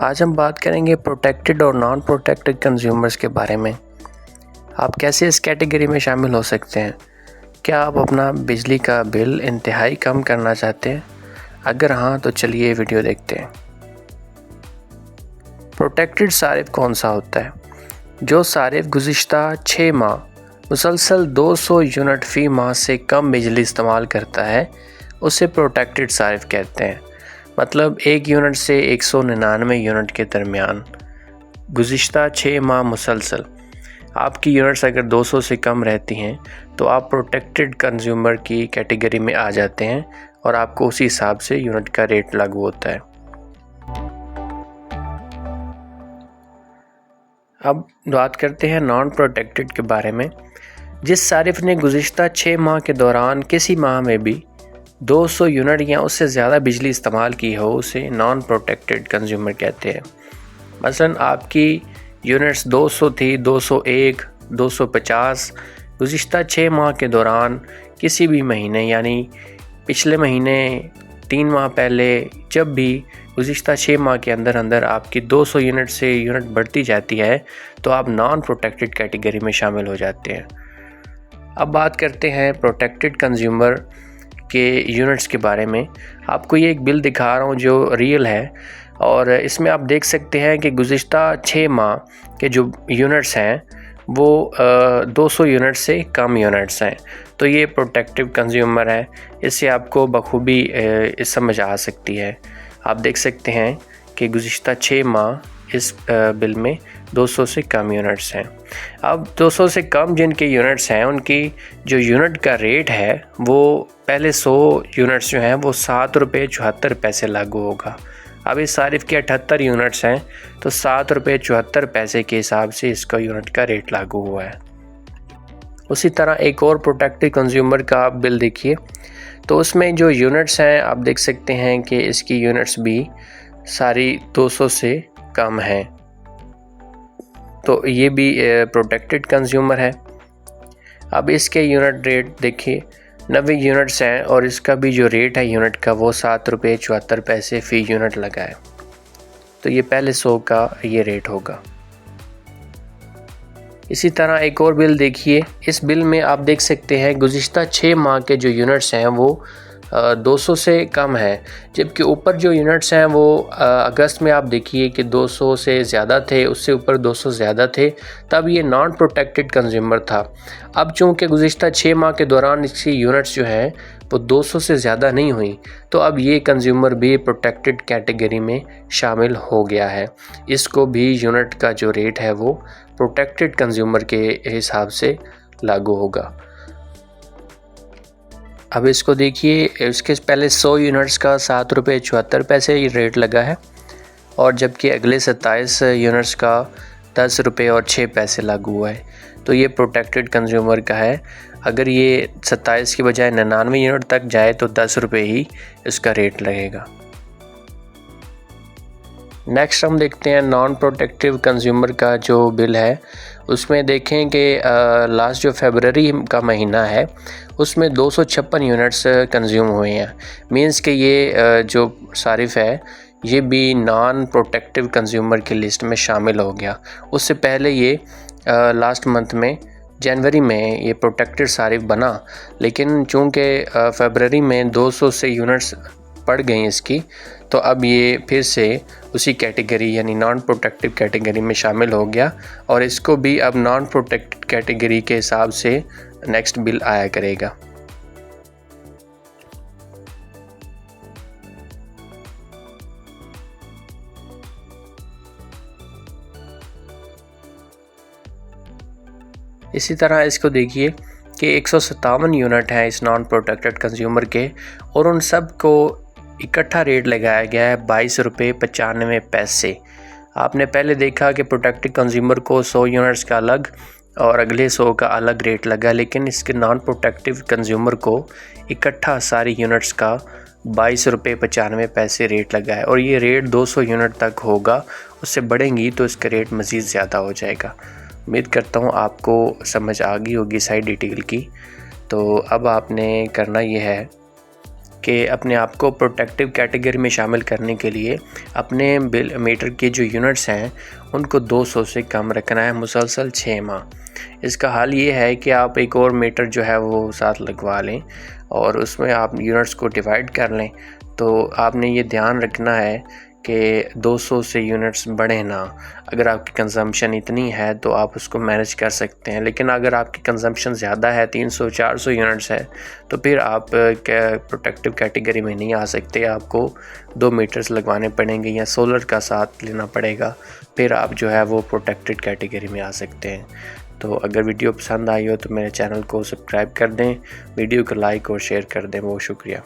आज हम बात करेंगे प्रोटेक्टेड और नॉन प्रोटेक्टेड कंज्यूमर्स के बारे में। आप कैसे इस कैटेगरी में शामिल हो सकते हैं? क्या आप अपना बिजली का बिल इंतहाई कम करना चाहते हैं? अगर हाँ तो चलिए वीडियो देखते हैं। प्रोटेक्टेड सारिफ कौन सा होता है? जो सारिफ गुज़िश्ता 6 माह मुसलसल 200 यूनिट फ़ी माह से कम बिजली इस्तेमाल करता है उसे प्रोटेक्टेड सारिफ कहते हैं। मतलब 1 यूनिट से 199 यूनिट के दरमियान गुज़िश्ता 6 माह मुसलसल आपकी यूनिट्स अगर 200 से कम रहती हैं तो आप प्रोटेक्टेड कंज्यूमर की कैटेगरी में आ जाते हैं और आपको उसी हिसाब से यूनिट का रेट लागू होता है। अब बात करते हैं नॉन प्रोटेक्टेड के बारे में। जिस सारिफ ने गुज़िश्ता 6 माह के दौरान किसी माह में भी 200 यूनिट या उससे ज़्यादा बिजली इस्तेमाल की हो उसे नॉन प्रोटेक्टेड कंज्यूमर कहते हैं। मसलन आपकी यूनिट्स 200 थी, 201, 250 गुज़िश्ता 6 माह के दौरान किसी भी महीने यानी पिछले महीने 3 माह पहले जब भी गुज़िश्ता 6 माह के अंदर अंदर आपकी 200 यूनिट से यूनिट बढ़ती जाती है तो आप नॉन प्रोटेक्टेड कैटेगरी में शामिल हो जाते हैं। अब बात करते हैं प्रोटेक्टेड कंज्यूमर के यूनिट्स के बारे में। आपको ये एक बिल दिखा रहा हूँ जो रियल है और इसमें आप देख सकते हैं कि गुज़िश्ता 6 माह के जो यूनिट्स हैं वो 200 यूनिट से कम यूनिट्स हैं। तो ये प्रोटेक्टिव कंज्यूमर है, इससे आपको बखूबी समझ आ सकती है। आप देख सकते हैं कि गुज़िश्ता 6 माह इस बिल में 200 से कम यूनिट्स हैं। अब 200 से कम जिनके यूनिट्स हैं उनकी जो यूनिट का रेट है वो पहले 100 यूनिट्स जो हैं वो 7 रुपये 74 पैसे लागू होगा। अब इस सारिफ के 78 यूनिट्स हैं तो 7 रुपये 74 पैसे के हिसाब से इसका यूनिट का रेट लागू हुआ है। उसी तरह एक और प्रोटेक्टेड कंज्यूमर का आप बिल देखिए तो उसमें जो यूनिट्स हैं आप देख सकते हैं कि इसकी यूनिट्स भी सारी 200 से कम हैं। तो ये भी प्रोटेक्टेड कंज्यूमर है। अब इसके यूनिट रेट देखिए 90 यूनिट्स हैं और इसका भी जो रेट है यूनिट का वो 7 रुपये 74 पैसे फ़ी यूनिट लगा है। तो ये पहले 100 का ये रेट होगा। इसी तरह एक और बिल देखिए, इस बिल में आप देख सकते हैं गुज़िश्ता 6 माह के जो यूनिट्स हैं वो 200 से कम है, जबकि ऊपर जो यूनिट्स हैं वो अगस्त में आप देखिए कि 200 से ज़्यादा थे, उससे ऊपर 200 ज़्यादा थे, तब ये नॉन प्रोटेक्टेड कंज्यूमर था। अब चूँकि गुज़िश्ता 6 माह के दौरान इसकी यूनिट्स जो हैं वो 200 से ज़्यादा नहीं हुई तो अब ये कंज्यूमर भी प्रोटेक्टेड कैटेगरी में शामिल हो गया है। इसको भी यूनिट का जो रेट है वो प्रोटेक्टेड कंज्यूमर के हिसाब से लागू होगा। अब इसको देखिए, इसके पहले 100 यूनिट्स का 7 रुपये 74 पैसे ये रेट लगा है और जबकि अगले 27 यूनिट्स का 10 रुपये और 6 पैसे लागू हुआ है। तो ये प्रोटेक्टेड कंज्यूमर का है। अगर ये 27 की बजाय 99 यूनिट तक जाए तो 10 रुपये ही इसका रेट लगेगा। नेक्स्ट हम देखते हैं नॉन प्रोटेक्टिव कंज्यूमर का जो बिल है। उसमें देखें कि लास्ट जो फरवरी का महीना है उसमें 256 यूनिट्स कंज्यूम हुए हैं। मींस कि ये जो सारिफ है ये भी नॉन प्रोटेक्टिव कंज्यूमर की लिस्ट में शामिल हो गया। उससे पहले ये लास्ट मंथ में जनवरी में ये प्रोटेक्टेड सारिफ बना, लेकिन चूँकि फरवरी में 200 से यूनिट्स पड़ गई इसकी तो अब ये फिर से उसी कैटेगरी यानी नॉन प्रोटेक्टिव कैटेगरी में शामिल हो गया और इसको भी अब नॉन प्रोटेक्टेड कैटेगरी के हिसाब से नेक्स्ट बिल आया करेगा। इसी तरह इसको देखिए कि 157 यूनिट हैं इस नॉन प्रोटेक्टेड कंज्यूमर के और उन सब को इकट्ठा रेट लगाया गया है 22 रुपये 95 पैसे। आपने पहले देखा कि प्रोटेक्टेड कंज्यूमर को 100 यूनिट्स का अलग और अगले 100 का अलग रेट लगा, लेकिन इसके नॉन प्रोटेक्टिव कंज्यूमर को इकट्ठा सारी यूनिट्स का 22 रुपये 95 पैसे रेट लगा है और ये रेट 200 यूनिट तक होगा। उससे बढ़ेंगी तो इसका रेट मज़ीद ज़्यादा हो जाएगा। उम्मीद करता हूँ आपको समझ आ गई होगी सारी डिटेल की। तो अब आपने करना ये है कि अपने आप को प्रोटेक्टिव कैटेगरी में शामिल करने के लिए अपने बिल मीटर के जो यूनिट्स हैं उनको 200 से कम रखना है मुसलसल 6 माह। इसका हल ये है कि आप एक और मीटर जो है वो साथ लगवा लें और उसमें आप यूनिट्स को डिवाइड कर लें। तो आपने ये ध्यान रखना है कि 200 से यूनिट्स बढ़े ना। अगर आपकी कंजम्पशन इतनी है तो आप उसको मैनेज कर सकते हैं, लेकिन अगर आपकी कंजम्पशन ज़्यादा है, 300-400 यूनिट्स है, तो फिर आप प्रोटेक्टिव कैटेगरी में नहीं आ सकते। आपको 2 मीटर्स लगवाने पड़ेंगे या सोलर का साथ लेना पड़ेगा, फिर आप जो है वो प्रोटेक्टेड कैटेगरी में आ सकते हैं। तो अगर वीडियो पसंद आई हो तो मेरे चैनल को सब्सक्राइब कर दें, वीडियो को लाइक और शेयर कर दें। बहुत शुक्रिया।